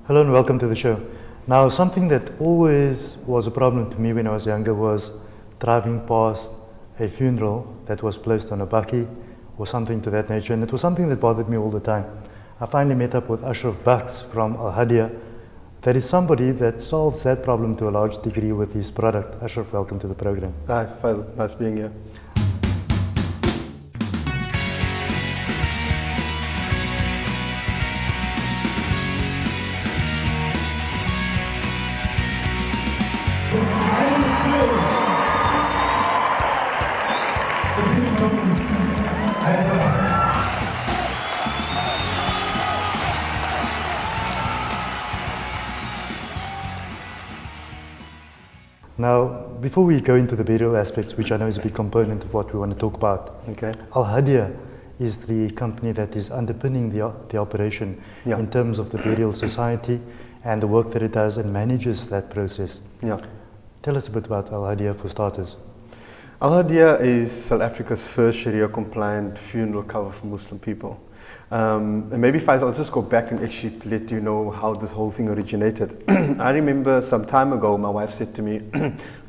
Hello and welcome to the show. Now, something that always was a problem to me when I was younger was driving past a funeral that was placed on a bakkie or something to that nature, and it was something that bothered me all the time. I finally met up with Ashraf Buks from Al-Hadiya. That is somebody that solves that problem to a large degree with his product. Ashraf, welcome to the program. Hi, Faizal. Nice being here. Now, before we go into the burial aspects, which I know is a big component of what we want to talk about, Okay. Al-Hadiya is the company that is underpinning the operation in terms of the burial society and the work that it does and manages that process. Yeah. Tell us a bit about Al-Hadiya for starters. Al-Hadiya is South Africa's first Sharia compliant funeral cover for Muslim people. And maybe Faizal, I'll just go back and actually let you know how this whole thing originated. I remember some time ago, my wife said to me,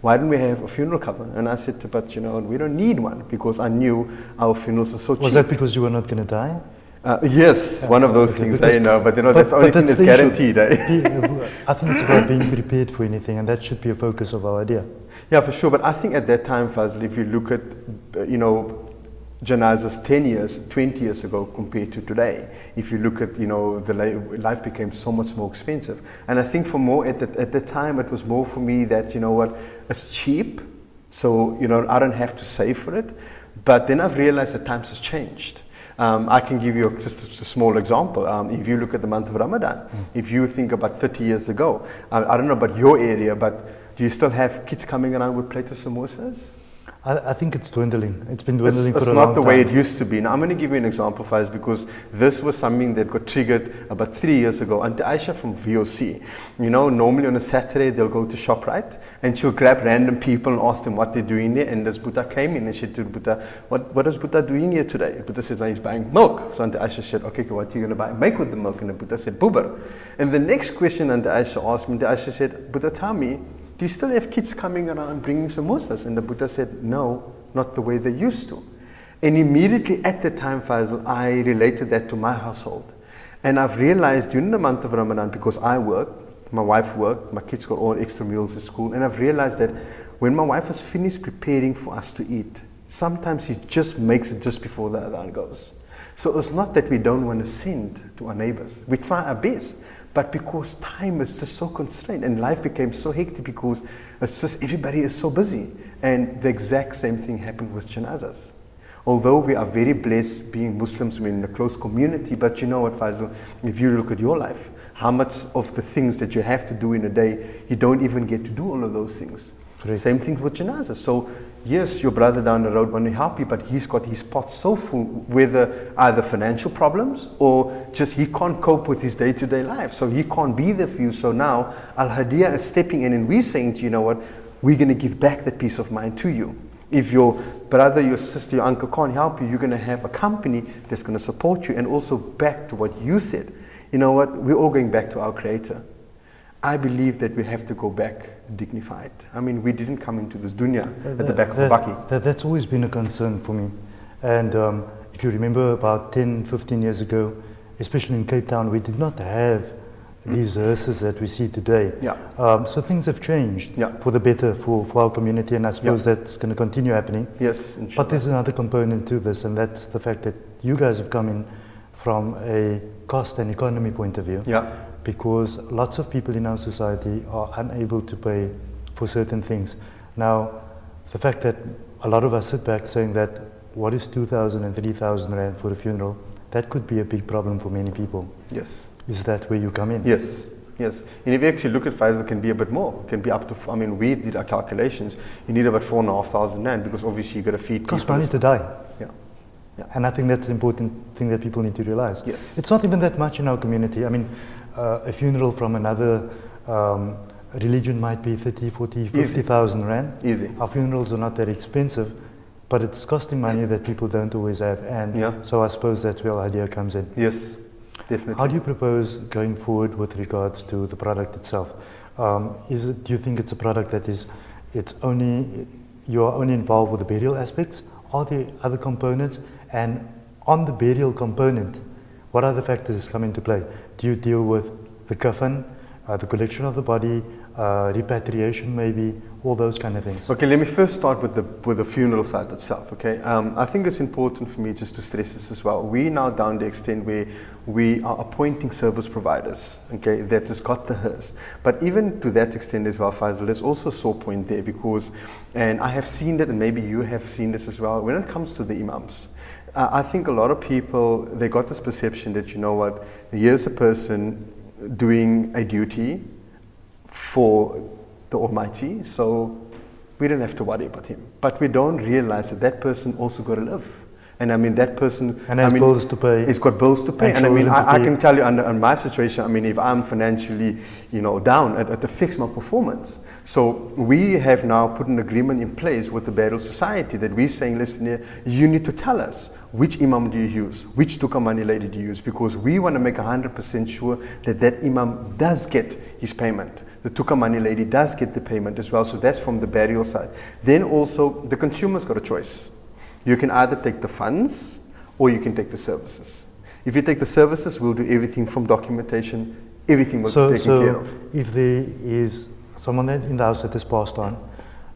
why don't we have a funeral cover? And I said, but we don't need one, because I knew our funerals are so cheap. Was that because you were not going to die? Yes, one of those things, because, but that's the only thing that's guaranteed. I think it's about being prepared for anything, and that should be a focus of our idea. Yeah, for sure. But I think at that time, Faizal, if you look at, janazas 10 years, 20 years ago compared to today, if you look at, life became so much more expensive. And I think at the time, it was more for me that, it's cheap, so, I don't have to save for it. But then I've realized that times has changed. I can give you just a small example. If you look at the month of Ramadan, if you think about 30 years ago, I don't know about your area, but do you still have kids coming around with plates of samosas? I think it's dwindling. It's been dwindling for a long time. It's not the way it used to be. Now, I'm going to give you an example, Faiz, because this was something that got triggered about 3 years ago. Auntie Aisha from VOC, normally on a Saturday, they'll go to ShopRite, and she'll grab random people and ask them what they're doing there. And this Buddha came in and she said, Buddha, what is Buddha doing here today? Buddha said, no, he's buying milk. So Auntie Aisha said, okay, what are you going to buy? Make with the milk. And the Buddha said, Buber. And the next question Auntie Aisha asked me, Auntie Aisha said, Buddha, tell me, do you still have kids coming around bringing samosas? And the Buddha said, no, not the way they used to. And immediately at the time, Faizal, I related that to my household. And I've realized during the month of Ramadan, because I work, my wife worked, my kids got all extra meals at school, and I've realized that when my wife has finished preparing for us to eat, sometimes she just makes it just before the adhan goes. So it's not that we don't want to send to our neighbors. We try our best. But because time is just so constrained and life became so hectic because it's just everybody is so busy. And the exact same thing happened with janazas. Although we are very blessed being Muslims, we're in a close community, but you know what, Faizal, if you look at your life, how much of the things that you have to do in a day, you don't even get to do all of those things. Correct. Same thing with janazas. So yes, your brother down the road want to help you, but he's got his pot so full, whether either financial problems or just he can't cope with his day-to-day life. So he can't be there for you. So now Al-Hadiya is stepping in and we're saying, you know what, we're going to give back that peace of mind to you. If your brother, your sister, your uncle can't help you, you're going to have a company that's going to support you. And also back to what you said, you know what, we're all going back to our Creator. I believe that we have to go back dignified. I mean, we didn't come into this dunya at the back of the bakkie. That's always been a concern for me. And if you remember about 10, 15 years ago, especially in Cape Town, we did not have these hearses that we see today. So things have changed for the better for our community, and I suppose that's going to continue happening. Yes, inshallah. But there's another component to this, and that's the fact that you guys have come in from a cost and economy point of view. Because lots of people in our society are unable to pay for certain things. Now, the fact that a lot of us sit back saying that what is 2,000 and 3,000 rand for a funeral, that could be a big problem for many people. Yes. Is that where you come in? Yes. Yes. And if you actually look at Faizal, it can be a bit more. It can be up to, we did our calculations, you need about 4,500 rand because obviously you've got to feed people. It costs money to die. Yeah. And I think that's an important thing that people need to realize. Yes. It's not even that much in our community. I mean, a funeral from another religion might be 30, 40, 50,000 rand. Easy. Our funerals are not that expensive, but it's costing money that people don't always have. And so I suppose that's where Al-Hadiya comes in. Yes. definitely. How do you propose going forward with regards to the product itself? Do you think it's a product that you are only involved with the burial aspects? Are there other components? And on the burial component, what other factors come into play? Do you deal with the coffin, the collection of the body, repatriation maybe, all those kind of things? Okay, let me first start with the funeral side itself, okay? I think it's important for me just to stress this as well. We now down to the extent where we are appointing service providers, okay, that has got the hearse. But even to that extent as well, Faizal, there's also a sore point there because, and I have seen that, and maybe you have seen this as well, when it comes to the imams, I think a lot of people, they got this perception that, you know what, here's a person doing a duty for the Almighty, so we don't have to worry about him. But we don't realize that that person also got to live. And I mean, that person has bills to pay. He's got bills to pay. And I mean, I can tell you on my situation, I mean, if I'm financially, down, at to fix my performance. So we have now put an agreement in place with the Burial Society that we're saying, listen here, you need to tell us which imam do you use, which tukka money lady do you use, because we want to make 100% sure that that imam does get his payment. The tukka money lady does get the payment as well. So that's from the burial side. Then also the consumer's got a choice. You can either take the funds or you can take the services. If you take the services, we'll do everything from documentation, everything will be taken care of. If there is someone in the house that has passed on,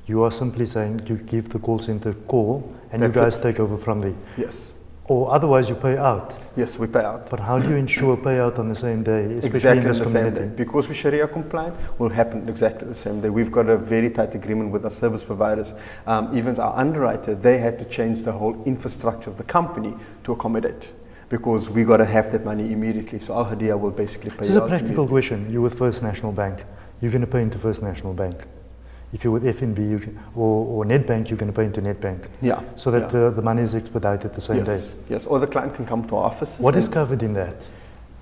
you are simply saying you give the call center a call and you guys take over from there. Yes. Or otherwise you pay out. Yes, we pay out. But how do you ensure payout on the same day, especially exactly in this on the community? same day. Because we Sharia compliant, will happen exactly the same day. We've got a very tight agreement with our service providers. Even our underwriter, they had to change the whole infrastructure of the company to accommodate. Because we got to have that money immediately. So Al Hadiya will basically pay out. This is a practical question. You're with First National Bank. You're going to pay into First National Bank. If you're with FNB or Nedbank, you're going to pay into Nedbank. Yeah. So that the money is expedited the same day. Yes. Or the client can come to our offices. What is covered in that?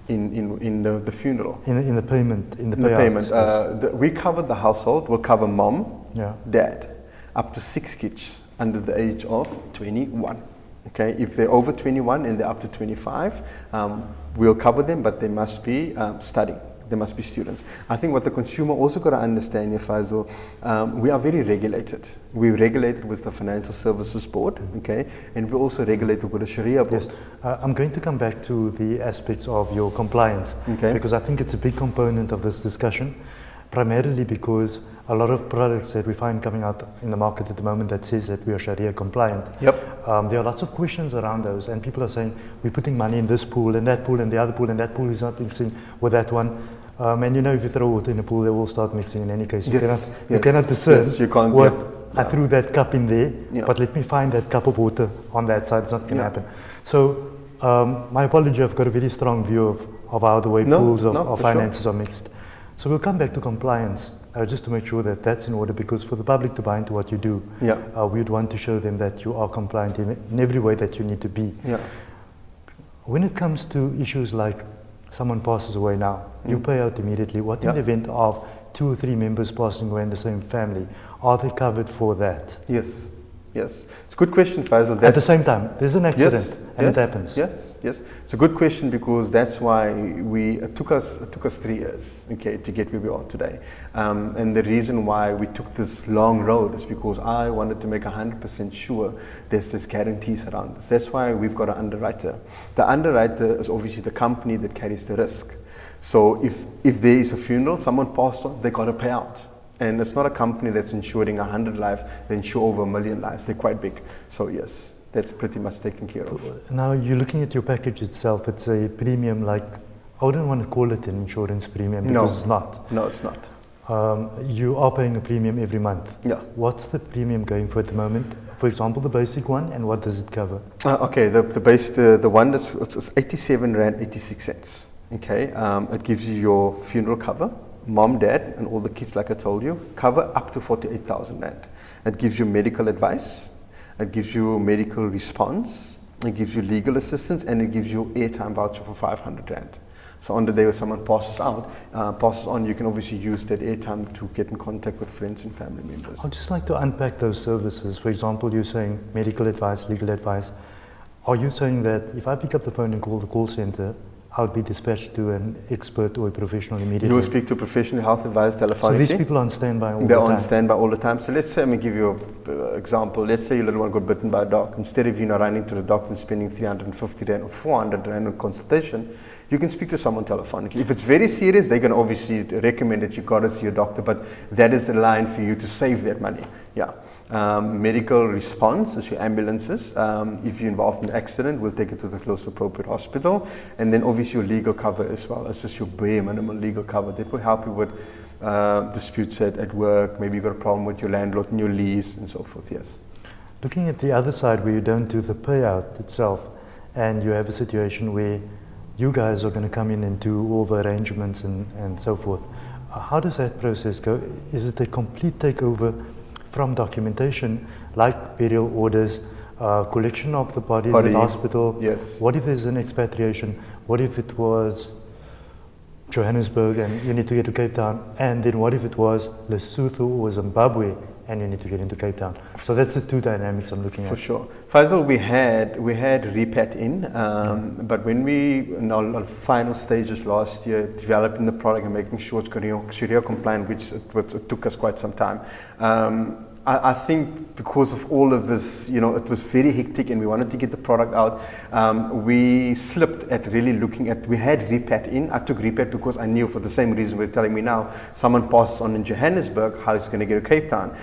In the funeral. In the payment. In the payment. Yes. We cover the household. We'll cover mom, dad, up to 6 kids under the age of 21. Okay. If they're over 21 and they're up to 25, we'll cover them, but they must be studying. They must be students. I think what the consumer also got to understand, Faizal, we are very regulated. We're regulated with the Financial Services Board, okay, and we're also regulated with the Sharia Board. Yes, I'm going to come back to the aspects of your compliance, because I think it's a big component of this discussion, primarily because a lot of products that we find coming out in the market at the moment that says that we are Sharia compliant. Yep. There are lots of questions around those, and people are saying we're putting money in this pool and that pool and the other pool, and that pool is not mixing with that one. And if you throw water in a pool, they will start mixing in any case. You cannot discern. Yes, you can't. I threw that cup in there, but let me find that cup of water on that side. It's not going to happen. So my apology, I've got a very strong view of how the way pools of finances are mixed. So we'll come back to compliance, just to make sure that that's in order, because for the public to buy into what you do, we'd want to show them that you are compliant in every way that you need to be. When it comes to issues like someone passes away now, you pay out immediately. What in the event of 2 or 3 members passing away in the same family? Are they covered for that? Yes. It's a good question, Faizal. At the same time, there's an accident and it happens. Yes. It's a good question because that's why it took us 3 years, okay, to get where we are today. And the reason why we took this long road is because I wanted to make 100% sure there's guarantees around this. That's why we've got an underwriter. The underwriter is obviously the company that carries the risk. So if there is a funeral, someone passed on, they got to pay out. And it's not a company that's insuring 100 lives, they insure over 1 million lives. They're quite big. So yes, that's pretty much taken care of. Now you're looking at your package itself, it's a premium, like, I wouldn't want to call it an insurance premium because it's not. No, it's not. You are paying a premium every month. Yeah. What's the premium going for at the moment? For example, the basic one, and what does it cover? Okay, the one that's 87 Rand 86 cents. Okay, it gives you your funeral cover, mom, dad, and all the kids, like I told you, cover up to 48,000 Rand. It gives you medical advice, it gives you medical response, it gives you legal assistance, and it gives you airtime voucher for 500 Rand. So on the day when someone passes on, you can obviously use that airtime to get in contact with friends and family members. I'd just like to unpack those services. For example, you're saying medical advice, legal advice. Are you saying that if I pick up the phone and call the call center, I would be dispatched to an expert or a professional immediately. You will speak to a professional health advisor telephonically. So these people are on standby all the time? They're on standby all the time. So let's say, let me give you an example. Let's say your little one got bitten by a dog. Instead of running to the doctor and spending 350 Rand or 400 Rand on consultation, you can speak to someone telephonically. If it's very serious, they can obviously recommend that you got to see a doctor, but that is the line for you to save that money. Yeah. Medical response is your ambulances. If you're involved in an accident, we'll take it to the close appropriate hospital. And then obviously your legal cover as well. It's just your bare minimum legal cover. That will help you with disputes at work. Maybe you've got a problem with your landlord and your lease and so forth, yes. Looking at the other side where you don't do the payout itself and you have a situation where you guys are going to come in and do all the arrangements and so forth. How does that process go? Is it a complete takeover from documentation like burial orders, collection of the bodies at the hospital? Yes. What if there's an expatriation? What if it was Johannesburg and you need to get to Cape Town? And then what if it was Lesotho or Zimbabwe and you need to get into Cape Town? So that's the two dynamics I'm looking at. For sure. Faizal, we had repat in, but when we, in our final stages last year, developing the product and making sure it's Sharia compliant, which it took us quite some time. I think because of all of this, it was very hectic and we wanted to get the product out. We slipped at really looking at, we had repat in. I took repat because I knew, for the same reason we're telling me now, someone passes on in Johannesburg, how it's going to get to Cape Town.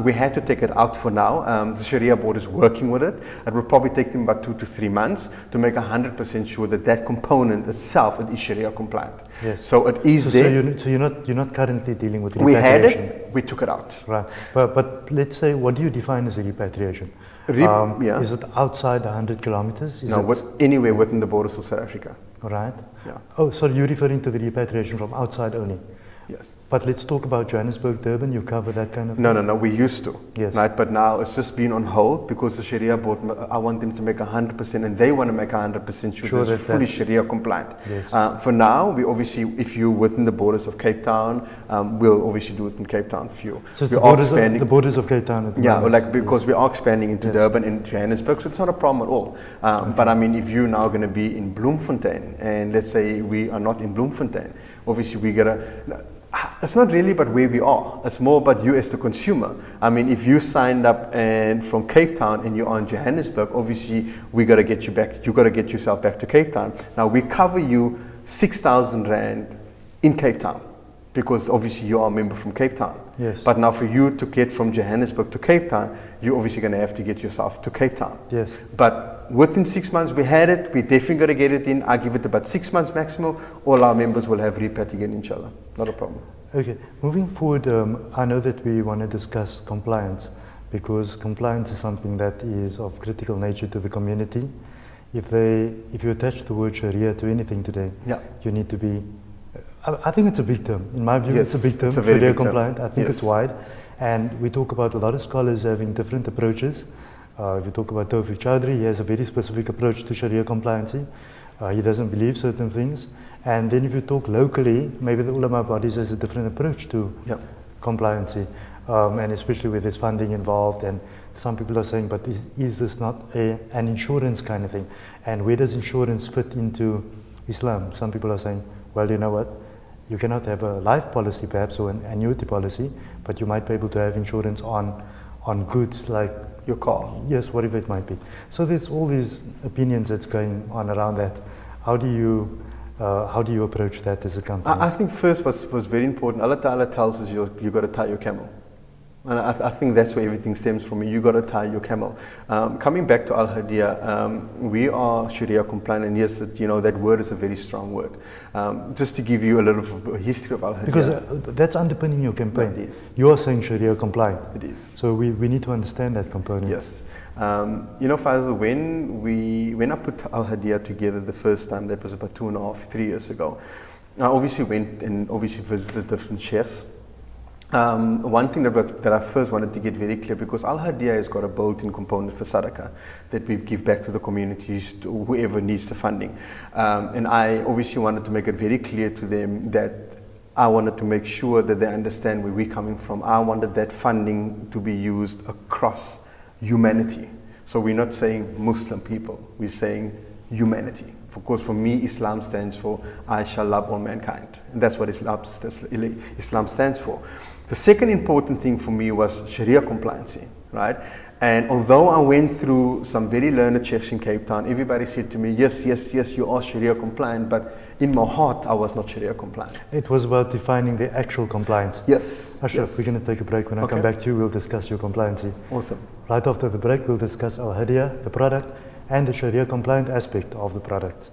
We had to take it out for now. The Sharia board is working with it. It will probably take them about 2 to 3 months to make 100% sure that that component itself is Sharia compliant. Yes. So it is there. So you're not currently dealing with repatriation. We had it, we took it out. Right. But let's say, what do you define as a repatriation? Yeah. Is it outside 100 kilometers? No, anywhere within the borders of South Africa. Right. Yeah. Oh, so you're referring to the repatriation from outside only? Yes. But let's talk about Johannesburg, Durban. You cover that kind of thing? No. We used to. Yes. Right. But now it's just been on hold because the Sharia board, I want them to make 100%, and they want to make 100% sure that it's fully Sharia compliant. Yes. For now, we obviously, if you're within the borders of Cape Town, we'll obviously do it in Cape Town for you. So it's the borders of Cape Town at the moment. Because we are expanding into Durban and Johannesburg, so it's not a problem at all. But I mean, if you're now going to be in Bloemfontein, and let's say we are not in Bloemfontein, obviously we gotta. It's not really about where we are. It's more about you as the consumer. I mean, if you signed up and from Cape Town and you're in Johannesburg, obviously we got to get you back. You got to get yourself back to Cape Town. Now we cover you 6,000 Rand in Cape Town because obviously you are a member from Cape Town. Yes. But now for you to get from Johannesburg to Cape Town, you're obviously going to have to get yourself to Cape Town. Yes. But within 6 months, we had it. We definitely got to get it in. I give it about 6 months maximum. All our members will have repat again, inshallah. Not a problem. Okay. Moving forward, I know that we want to discuss compliance because compliance is something that is of critical nature to the community. If you attach the word Sharia to anything today, you need to be. I think it's a big term. In my view, yes, it's a big term. It's a very Sharia big term. compliant. I think it's wide, and we talk about a lot of scholars having different approaches. If you talk about Tawfiq Chowdhury, he has a very specific approach to Sharia compliancy. He doesn't believe certain things. And then if you talk locally, maybe the ulama bodies has a different approach to compliancy, and especially with this funding involved. And some people are saying, but is this not an insurance kind of thing? And where does insurance fit into Islam? Some people are saying, well, you know what? You cannot have a life policy perhaps or an annuity policy, but you might be able to have insurance on goods like your car. Yes, whatever it might be. So there's all these opinions that's going on around that. How do you approach that as a company? I think first what's very important, Allah Ta'ala tells us you got to tie your camel. And I think that's where everything stems from. You got to tie your camel. Coming back to Al-Hadiya, we are Sharia compliant, and yes, that word is a very strong word. Just to give you a little history of Al-Hadiya. Because that's underpinning your campaign. It is. You are saying Sharia compliant. It is. So we need to understand that component. Yes. Faizal, when I put Al-Hadiya together the first time, that was about 2.5, 3 years ago, I obviously went and visited different sheikhs. One thing that I first wanted to get very clear, because Al-Hadiya has got a built-in component for sadaqah that we give back to the communities, to whoever needs the funding. And I obviously wanted to make it very clear to them that I wanted to make sure that they understand where we're coming from. I wanted that funding to be used across humanity. So we're not saying Muslim people, we're saying humanity. Of course, for me, Islam stands for I shall love all mankind. And that's what Islam stands for. The second important thing for me was Sharia compliance, right? And although I went through some very learned checks in Cape Town, everybody said to me, yes, you are Sharia compliant, but in my heart, I was not Sharia compliant. It was about defining the actual compliance. Yes. Ashraf, we're going to take a break. When I come back to you, we'll discuss your compliance. Awesome. Right after the break, we'll discuss our Hadiya, the product, and the Sharia compliant aspect of the product.